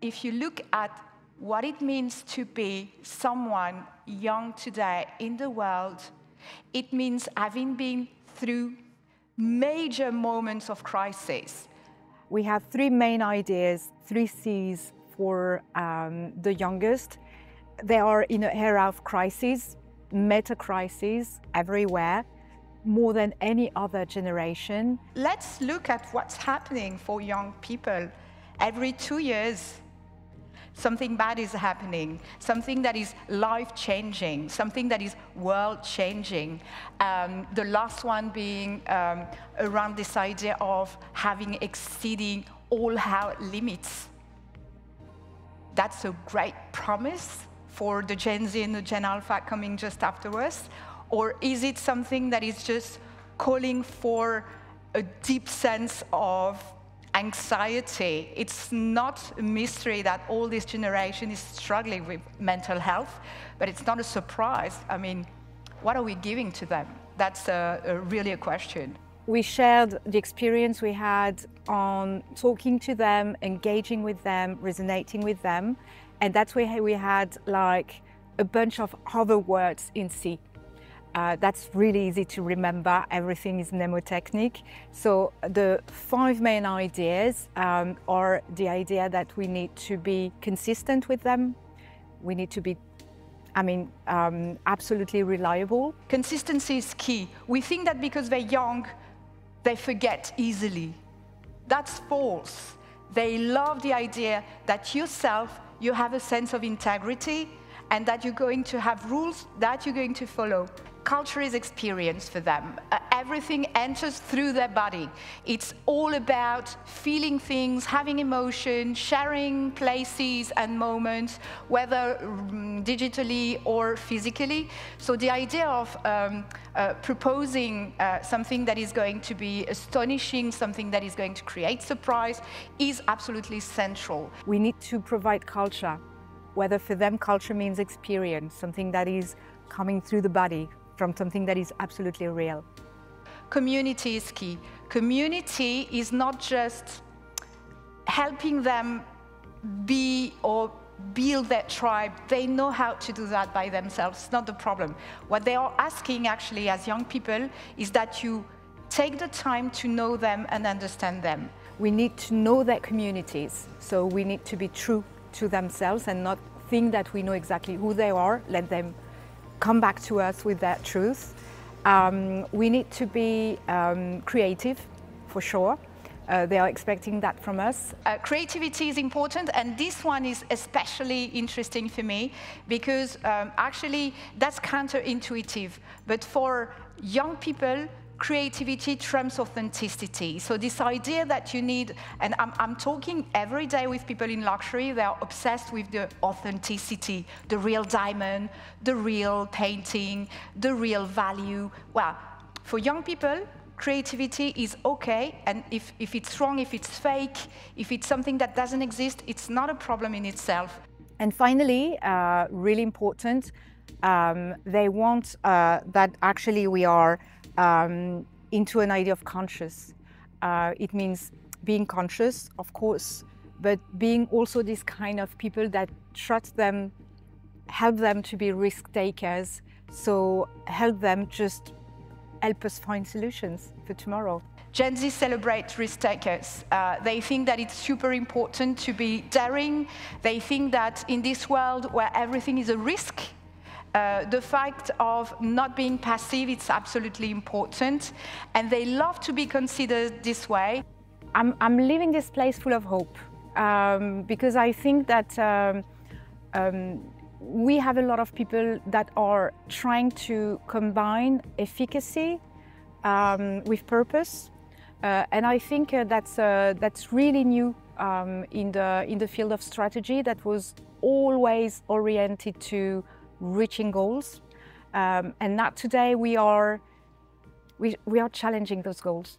if you look at what it means to be someone young today in the world, it means having been through major moments of crisis. We have three main ideas, three C's for the youngest. They are in an era of crisis, meta-crisis everywhere, more than any other generation. Let's look at what's happening for young people. Every 2 years, something bad is happening, something that is life-changing, something that is world-changing. The last one being around this idea of exceeding all our limits. That's a great promise for the Gen Z and the Gen Alpha coming just after us? Or is it something that is just calling for a deep sense of anxiety? It's not a mystery that all this generation is struggling with mental health, but it's not a surprise. I mean, what are we giving to them? That's really a question. We shared the experience we had on talking to them, engaging with them, resonating with them, and that's where we had like a bunch of other words in C. That's really easy to remember. Everything is mnemotechnic. So the 5 main ideas are the idea that we need to be consistent with them. We need to be, absolutely reliable. Consistency is key. We think that because they're young, they forget easily. That's false. They love the idea that yourself, you have a sense of integrity and that you're going to have rules that you're going to follow. Culture is experience for them. Everything enters through their body. It's all about feeling things, having emotion, sharing places and moments, whether digitally or physically. So the idea of proposing something that is going to be astonishing, something that is going to create surprise, is absolutely central. We need to provide culture, whether for them culture means experience, something that is coming through the body, from something that is absolutely real. Community is key. Community is not just helping them be or build their tribe. They know how to do that by themselves. It's not the problem. What they are asking actually as young people is that you take the time to know them and understand them. We need to know their communities. So we need to be true to themselves and not think that we know exactly who they are. Let them come back to us with that truth. We need to be creative, for sure. They are expecting that from us. Creativity is important, and this one is especially interesting for me because actually that's counterintuitive. But for young people, creativity trumps authenticity. So this idea that you need, and I'm talking every day with people in luxury, they are obsessed with the authenticity, the real diamond, the real painting, the real value. Well, for young people, creativity is okay, and if it's wrong, if it's fake, if it's something that doesn't exist, it's not a problem in itself. And finally, really important, they want that actually we are into an idea of conscious. It means being conscious, of course, but being also this kind of people that trust them, help them to be risk takers, so help them just help us find solutions for tomorrow. Gen Z celebrate risk takers. They think that it's super important to be daring. They think that in this world where everything is a risk, the fact of not being passive, it's absolutely important, and they love to be considered this way. I'm leaving this place full of hope because I think that we have a lot of people that are trying to combine efficacy with purpose, and I think that's really new in the field of strategy that was always oriented to reaching goals, and now today we are challenging those goals.